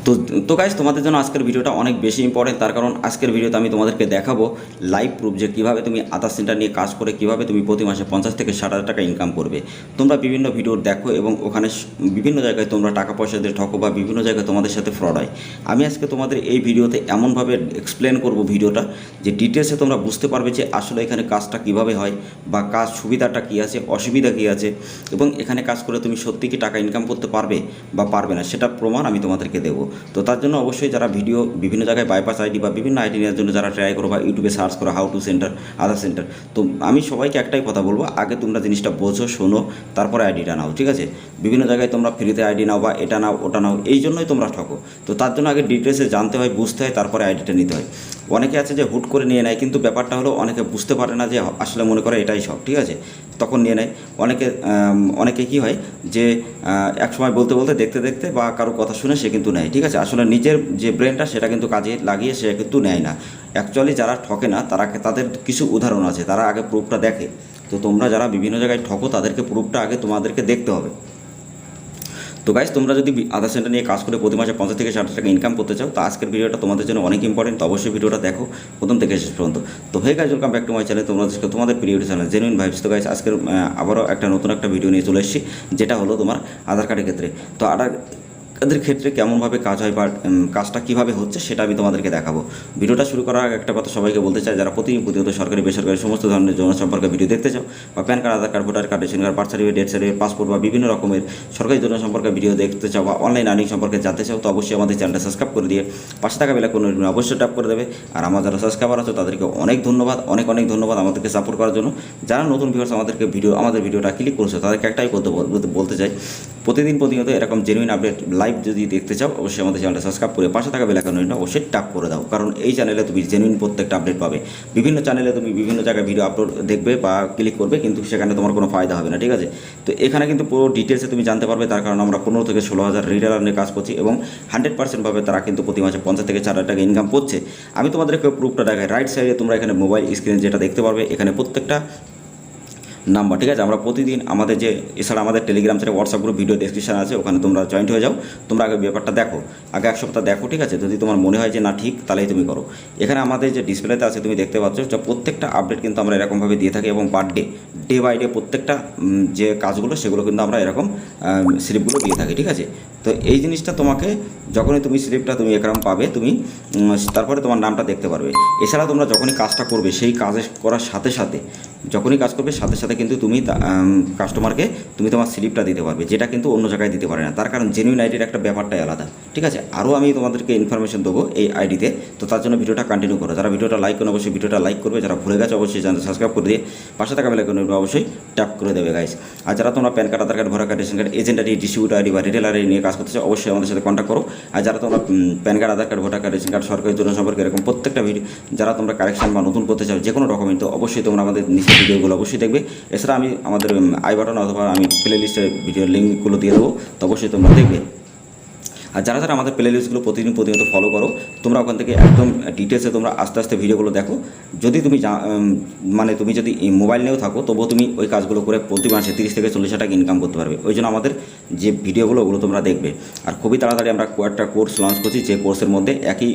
তো তো গাইস, তোমাদের জন্য আজকের ভিডিওটা অনেক বেশি ইম্পর্টেন্ট। তার কারণ আজকের ভিডিওতে আমি তোমাদেরকে দেখাবো লাইভ প্রুফ যে কীভাবে তুমি আধার সেন্টার নিয়ে কাজ করে কীভাবে তুমি প্রতি মাসে 50 থেকে 60 হাজার টাকা ইনকাম করবে। তোমরা বিভিন্ন ভিডিও দেখো এবং ওখানে বিভিন্ন জায়গায় তোমরা টাকা পয়সা দিয়ে ঠকো বা বিভিন্ন জায়গায় তোমাদের সাথে ফ্রড হয়। আমি আজকে তোমাদের এই ভিডিওতে এমনভাবে এক্সপ্লেন করব ভিডিওটা যে ডিটেলসে তোমরা বুঝতে পারবে যে আসলে এখানে কাজটা কীভাবে হয় বা কাজ সুবিধাটা কী আছে, অসুবিধা কী আছে, এবং এখানে কাজ করে তুমি সত্যি কি টাকা ইনকাম করতে পারবে বা পারবে না সেটা প্রমাণ আমি তোমাদেরকে দেবো। তো তার জন্য অবশ্যই যারা ভিডিও বিভিন্ন জায়গায় বাইপাস আইডি বা বিভিন্ন আইডি নেওয়ার জন্য যারা ট্রাই করো বা ইউটিউবে সার্চ করো how to centre Aadhaar centre, তো আমি সবাইকে একটাই কথা বলবো, আগে তোমরা জিনিসটা বোঝো, শোনো, তারপরে আইডিটা নাও। ঠিক আছে? বিভিন্ন জায়গায় তোমরা ফ্রিতে আইডি নাও বা এটা নাও ওটা নাও, এই জন্যই তোমরা ঠকো। তো তার জন্য আগে ডিটেলসে জানতে হয়, বুঝতে হয়, তারপরে আইডিটা নিতে হয়। অনেকে আছে যে হুট করে নিয়ে নেয়, কিন্তু ব্যাপারটা হলো অনেকে বুঝতে পারে না যে আসলে মনে করে এটাই সব। ঠিক আছে? তখন নিয়ে নেয়। অনেকে কী হয় যে এক সময় বলতে বলতে দেখতে দেখতে বা কারো কথা শুনে সে কিন্তু নেয়। ঠিক আছে? আসলে নিজের যে ব্রেনটা সেটা কিন্তু কাজে লাগিয়ে সে কিন্তু নেয় না। অ্যাকচুয়ালি যারা ঠকে না তাদের কিছু উদাহরণ আছে, তারা আগে প্রুফটা দেখে। তো তোমরা যারা বিভিন্ন জায়গায় ঠকো তাদেরকে প্রুফটা আগে তোমাদেরকে দেখতে হবে। তো গাইস, তোমরা যদি আধার সেন্টার নিয়ে কাজ করে প্রতি মাসে 50 থেকে 60 টাকা ইনকাম করতে চাও, তো আজকের ভিডিওটা তোমাদের জন্য অনেক ইম্পর্টেন্ট। তো অবশ্যই ভিডিওটা দেখো প্রথম থেকে শেষ পর্যন্ত। তো hey guys, welcome back to my channel, তোমাদের প্রিয় চ্যানেল জেনুইন ভাইবস। তো গাইস, আজকের আবারও নতুন একটা ভিডিও নিয়ে চলে এসেছি, যেটা হলো তোমার আধার কার্ডের ক্ষেত্রে। তো আধার ক্ষেত্রে কেমনভাবে কাজ হয় বা কাজটা কীভাবে হচ্ছে সেটা আমি তোমাদেরকে দেখাবো। ভিডিওটা শুরু করার আগে একটা কথা সবাইকে বলতে চাই, যারা প্রতিনিয়ত সরকারি বেসরকারি সমস্ত ধরনের যৌন সম্পর্কে ভিডিও দেখতে চাও বা PAN card, Aadhaar card, voter card, ration card, birth certificate, death certificate, passport বা বিভিন্ন রকমের সরকারি যৌন সম্পর্কে ভিডিও দেখতে চাও বা অনলাইন আর্নিং সম্পর্কে জানতে চাও, তো অবশ্যই আমাদের চ্যানেলটা সাবস্ক্রাইব করে দিয়ে পাশে থাকা বেল আইকন অবশ্যই ট্যাপ করে দেবে। আর আমার যারা সাবস্ক্রাইবার আছে তাদেরকে অনেক ধন্যবাদ, অনেক ধন্যবাদ আমাদেরকে সাপোর্ট করার জন্য। যারা নতুন ভিউয়ার্স আমাদের ভিডিওটা ক্লিক করছে তাদেরকে একটাই বলতে চাই, প্রতিনিয়ত এরকম জেনুইন আপডেট লাইভ যদি দেখতে চাও অবশ্যই আমাদের চ্যানেলটা সাবস্ক্রাইব করে পাশে থাকা বেল আইকনটা অবশ্যই ট্যাপ করে দাও। কারণ এই চ্যানেলে তুমি জেনুইন প্রত্যেকটা আপডেট পাবে। বিভিন্ন চ্যানেলে তুমি বিভিন্ন জায়গায় ভিডিও আপলোড দেখবে বা ক্লিক করবে, কিন্তু সেখানে তোমার কোনো ফায়দা হবে না। ঠিক আছে? তো এখানে কিন্তু পুরো ডিটেলসে তুমি জানতে পারবে। তার কারণ আমরা 15 থেকে 16 হাজার রিটেলার নিয়ে কাজ করছি এবং 100% তারা কিন্তু প্রতি মাসে 50 থেকে 60 টাকা ইনকাম করছে। আমি তোমাদেরকে প্রুফটা দেখাই। রাইট সাইডে তোমরা এখানে মোবাইল স্ক্রিনে যেটা দেখতে পারবে, এখানে প্রত্যেকটা নাম্বার। ঠিক আছে? আমরা প্রতিদিন আমাদের এছাড়া আমাদের Telegram channel, WhatsApp group, video description আছে, ওখানে তোমরা জয়েন্ট হয়ে যাও। তোমরা আগে ব্যাপারটা দেখো, আগে এক সপ্তাহ দেখো। ঠিক আছে? যদি তোমার মনে হয় যে না ঠিক, তাহলেই তুমি করো। এখানে আমাদের যে ডিসপ্লেতে আছে তুমি দেখতে পাচ্ছ যে প্রত্যেকটা আপডেট কিন্তু আমরা এরকমভাবে দিয়ে থাকি এবং পার ডে বাই ডে প্রত্যেকটা যে কাজগুলো সেগুলো কিন্তু আমরা এরকম স্লিপগুলো দিয়ে থাকি। ঠিক আছে? তো এই জিনিসটা তোমাকে যখনই তুমি স্লিপটা তুমি এরকম পাবে, তুমি তারপরে তোমার নামটা দেখতে পারবে। এছাড়া তোমরা যখনই কাজটা করবে, সেই কাজ করার সাথে সাথে যখনই কাজ করবে সাথে সাথে কিন্তু তুমি কাস্টমারকে তুমি তোমার স্লিপটা দিতে পারবে, যেটা কিন্তু অন্য জায়গায় দিতে পারে না। তার কারণ জেনুইন আইডির একটা ব্যাপারটাই আলাদা। ঠিক আছে? আরও আমি তোমাদেরকে ইনফরমেশন দেবো এই আইডিতে। তো তার জন্য ভিডিওটা কন্টিনিউ করো। যারা ভিডিওটা লাইক করো অবশ্যই ভিডিওটা লাইক করবে, যারা ভুলে গেছে অবশ্যই চ্যানেলটা সাবস্ক্রাইব করে দিয়ে পাশে থাকা বেল আইকন অবশ্যই ট্যাপ করে দেবে গাইস। আর যারা তোমরা PAN card, Aadhaar card, voter card, ration card, agent ID, distributor ID বা রিটেলার আইডি নিয়ে কাজ করতে চাও অবশ্যই আমাদের সাথে কন্ট্যাক্ট করো। আর যারা তোমরা PAN card, Aadhaar card, voter card, ration card, সরকারি জন্য সম্পর্কে এরকম প্রত্যেকটা ভিডিও যারা তোমরা কারেকশন বা নতুন করতে চাও যে কোনো ডকুমেন্ট, তো অবশ্যই তোমরা আমাদের নিচের ভিডিওগুলো অবশ্যই দেখবে। এছাড়া আমি আমাদের আই বাটন অথবা আমি প্লে লিস্টের ভিডিওর লিঙ্কগুলো দিয়ে দেবো, তো অবশ্যই তোমরা দেখবে। আর যারা আমাদের প্লে লিস্টগুলো প্রতিনিয়ত ফলো করো, তোমরা ওখান থেকে একদম ডিটেলসে তোমরা আস্তে আস্তে ভিডিওগুলো দেখো। যদি তুমি তুমি যদি মোবাইল নিয়েও থাকো তবুও তুমি ওই কাজগুলো করে প্রতি মাসে 30 থেকে 40 টাকা ইনকাম করতে পারবে। ওই জন্য আমাদের যে ভিডিওগুলো ওগুলো তোমরা দেখবে। আর খুবই তাড়াতাড়ি আমরা একটা কোর্স লঞ্চ করছি, যে কোর্সের মধ্যে একই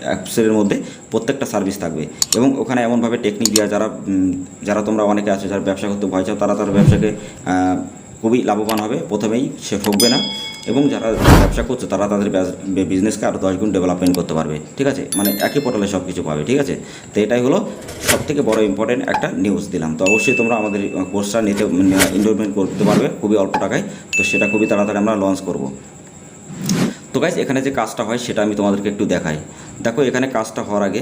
অ্যাপসের মধ্যে প্রত্যেকটা সার্ভিস থাকবে এবং ওখানে এমনভাবে টেকনিক দেওয়া, যারা তোমরা অনেকে আছো যারা ব্যবসা করতে ভয় চাও, তারা তার ব্যবসাকে খুবই লাভবান হবে, প্রথমেই সে ঠকবে না। এবং যারা ব্যবসা করছে তারা তাদের বিজনেসকে আরও 10 গুণ ডেভেলপমেন্ট করতে পারবে। ঠিক আছে? মানে একই পোর্টালে সব কিছু পাবে। ঠিক আছে? তো এটাই হলো সবথেকে বড় ইম্পর্টেন্ট একটা নিউজ দিলাম। তো অবশ্যই তোমরা আমাদের কোর্সটা এনরোলমেন্ট করতে পারবে খুবই অল্প টাকায়। তো সেটা খুবই তাড়াতাড়ি আমরা লঞ্চ করব। তো গাইস, এখানে যে কাজটা হয় সেটা আমি তোমাদেরকে একটু দেখাই। দেখো, এখানে কাজটা হওয়ার আগে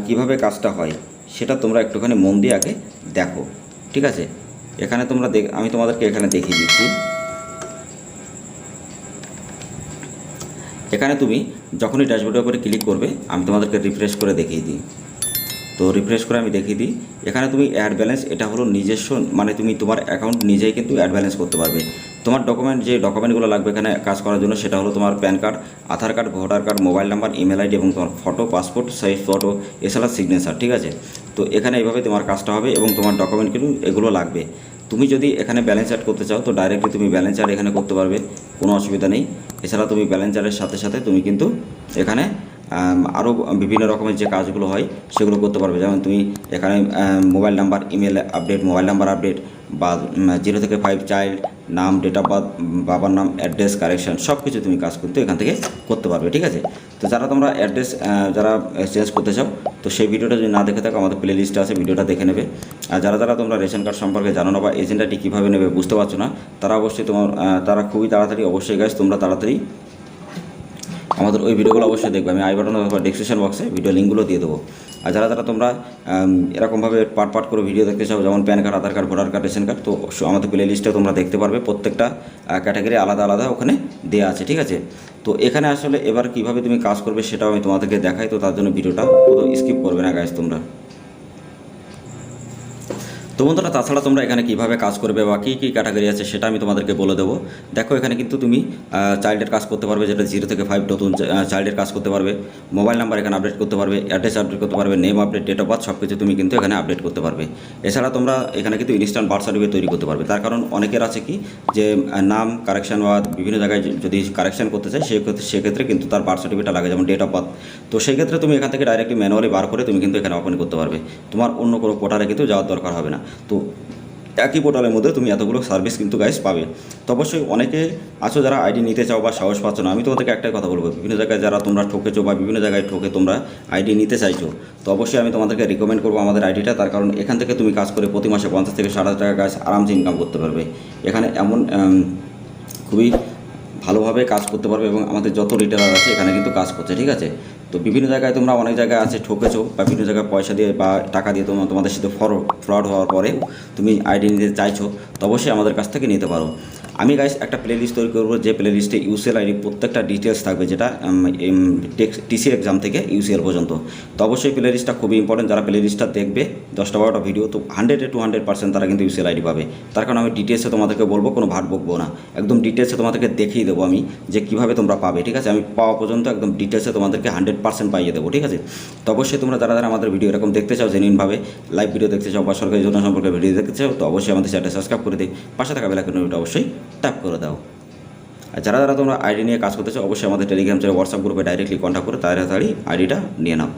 কীভাবে কাজটা হয় সেটা তোমরা একটুখানি মন দিয়ে আগে দেখো। ঠিক আছে? এখানে তোমরা আমি তোমাদেরকে এখানে দেখিয়ে দিচ্ছি। এখানে তুমি যখনই ড্যাশবোর্ডের উপরে ক্লিক করবে, আমি তোমাদেরকে রিফ্রেশ করে দেখিয়ে দিই। তো রিফ্রেশ করে আমি দেখিয়ে দিই। এখানে তুমি অ্যাড ব্যালেন্স, এটা হলো নিজস্ব, মানে তুমি তোমার অ্যাকাউন্ট নিজেই কিন্তু অ্যাড ব্যালেন্স করতে পারবে। তোমার যে ডকুমেন্টগুলো লাগবে এখানে কাজ করার জন্য সেটা হলো তোমার PAN card, Aadhaar card, voter card, mobile number, email ID এবং তোমার ফটো, পাসপোর্ট সাইজ ফটো, এছাড়া সিগনেচার। ঠিক আছে? তো এখানে এইভাবে তোমার কাজটা হবে এবং তোমার ডকুমেন্ট কিন্তু এগুলো লাগবে। তুমি যদি এখানে ব্যালেন্স অ্যাড করতে চাও তো ডাইরেক্টলি তুমি ব্যালেন্স অ্যাড এখানে করতে পারবে, কোনো অসুবিধা নেই। এছাড়া তুমি ব্যালেন্সারের সাথে সাথে তুমি কিন্তু এখানে আরও বিভিন্ন রকমের যে কাজগুলো হয় সেগুলো করতে পারবে। যেমন তুমি এখানে mobile number, email update, mobile number update বা 0 থেকে 5 চাইল্ড, নাম, ডেট অফ বার্থ, বাবার নাম, অ্যাড্রেস কারেকশন সব কিছু তুমি কাজ কিন্তু এখান থেকে করতে পারবে। ঠিক আছে, তো যারা তোমরা অ্যাড্রেস যারা চেঞ্জ করতে চাও তো সেই ভিডিওটা যদি না দেখে থাকো আমাদের প্লে লিস্টে আছে, ভিডিওটা দেখে নেবে। আর যারা তোমরা রেশন কার্ড সম্পর্কে জানো না বা এজেন্ট আইডি কীভাবে নেবে বুঝতে পারছো না, তারা অবশ্যই তারা খুবই তাড়াতাড়ি অবশ্যই গাইস তোমরা তাড়াতাড়ি আমাদের ওই ভিডিওগুলো অবশ্যই দেখবে। আমি আই বাটন অথবা ডিসক্রিপশন বক্সে ভিডিও লিঙ্কগুলো দিয়ে দেবো। আর যারা তোমরা এরকমভাবে পার্ট করে ভিডিও দেখতে চাও, যেমন PAN card, Aadhaar card, voter card, ration card, তো আমাদের প্লে লিস্টে তোমরা দেখতে পারবে। প্রত্যেকটা ক্যাটাগরি আলাদা আলাদা ওখানে দেওয়া আছে। ঠিক আছে, তো এখানে আসলে এবার কীভাবে তুমি কাজ করবে সেটাও আমি তোমাদেরকে দেখাই, তো তার জন্য ভিডিওটা পুরো স্কিপ করবে না গাইস তোমরা। তো বন্ধুরা, তাছাড়া তোমরা এখানে কীভাবে কাজ করবে বা কী কী ক্যাটাগরি আছে সেটা আমি তোমাদেরকে বলে দেবো। দেখো, এখানে কিন্তু তুমি চাইল্ডের কাজ করতে পারবে, যেটা 0 থেকে 5 নতুন চাইল্ডের কাজ করতে পারবে। মোবাইল নাম্বার এখানে আপডেট করতে পারবে, অ্যাড্রেস আপডেট করতে পারবে, name update, date of birth সব কিছু তুমি কিন্তু এখানে আপডেট করতে পারবে। এছাড়া তোমরা এখানে কিন্তু ইনস্ট্যান্ট বার্থ সার্টিফিকেট তৈরি করতে পারবে। তার কারণ অনেকের আছে কি যে নাম কারেকশন বা বিভিন্ন জায়গায় যদি কারেকশন করতে চায় সেক্ষেত্রে কিন্তু তার বার্থ সার্টিফিকেটটা লাগে, যেমন ডেট অফ বার্থ। তো সেই ক্ষেত্রে তুমি এখান থেকে ডাইরেক্টলি ম্যানুয়ালি বার করে তুমি কিন্তু এখানে ওপেন করতে পারবে। তোমার অন্য কোনো পোর্টালে কিন্তু যাওয়ার দরকার হবে না। তো একই পোর্টালের মধ্যে তুমি এতগুলো সার্ভিস কিন্তু গাইস পাবে। তো অবশ্যই অনেকে আছো যারা আইডি নিতে চাও বা সাহস পাচ্ছ না। আমি তোমাদেরকে একটাই কথা বলবো, বিভিন্ন জায়গায় যারা তোমরা ঠকেছো বা বিভিন্ন জায়গায় ঠকে তোমরা আইডি নিতে চাইছো, তো অবশ্যই আমি তোমাদেরকে রিকমেন্ড করবো আমাদের আইডিটা। তার কারণ এখান থেকে তুমি কাজ করে প্রতি মাসে 50 থেকে 60 টাকা গাইস আরামসে ইনকাম করতে পারবে। এখানে এমন খুবই ভালোভাবে কাজ করতে পারবে এবং আমাদের যত রিটেলার আছে এখানে কিন্তু কাজ করছে। ঠিক আছে, তো বিভিন্ন জায়গায় তোমরা অনেক জায়গায় আছে ঠকেছো বা বিভিন্ন জায়গায় পয়সা দিয়ে বা টাকা দিয়ে তোমাদের সাথে ফ্রড হওয়ার পরে তুমি আইডি নিতে চাইছো, তো অবশ্যই আমাদের কাছ থেকে নিতে পারো। আমি গাইস একটা প্লে লিস্ট তৈরি করবো, যে প্লে লিস্টে ইউসিএল আইডি প্রত্যেকটা ডিটেলস থাকবে, যেটা টিসি এক্সাম থেকে ইউসিএল পর্যন্ত। তো অবশ্যই প্লে লিস্টটা খুবই ইম্পর্টেন্ট। যারা প্লে লিস্টটা দেখবে 10-12টা ভিডিও, তো 100% তারা কিন্তু ইউসিএল আইডি পাবে। তার কারণ আমি ডিটেলসে তোমাদেরকে বলবো, কোনো ভাট বকবো না, একদম ডিটেলসে তোমাদেরকে দেখিয়ে দেবো আমি যে কীভাবে তোমরা পাবে। ঠিক আছে, আমি পাওয়া পর্যন্ত একদম ডিটেলসে তোমাদেরকে 100% পাইয়ে দেবো। ঠিক আছে, তো অবশ্যই তোমরা যারা আমাদের ভিডিও এরকম দেখতে চাও, জেনুইনভাবে লাইভ ভিডিও দেখতে চাও বা সরকারি যোজনা সম্পর্কে ভিডিও দেখতে চাও, তো অবশ্যই আমাদের চ্যানেলটা সাবস্ক্রাইব করে দিই, পাশে থাকা বেল আইকনটা অবশ্যই ট্যাপ করে দাও। আর যারা তোমরা আইডি নিয়ে কাজ করতে চাও, অবশ্যই আমাদের টেলিগ্রাম চ্যানেল, হোয়াটসঅ্যাপ গ্রুপে ডাইরেক্টলি কন্ট্যাক্ট করে তাড়াতাড়ি আইডিটা নিয়ে নাও।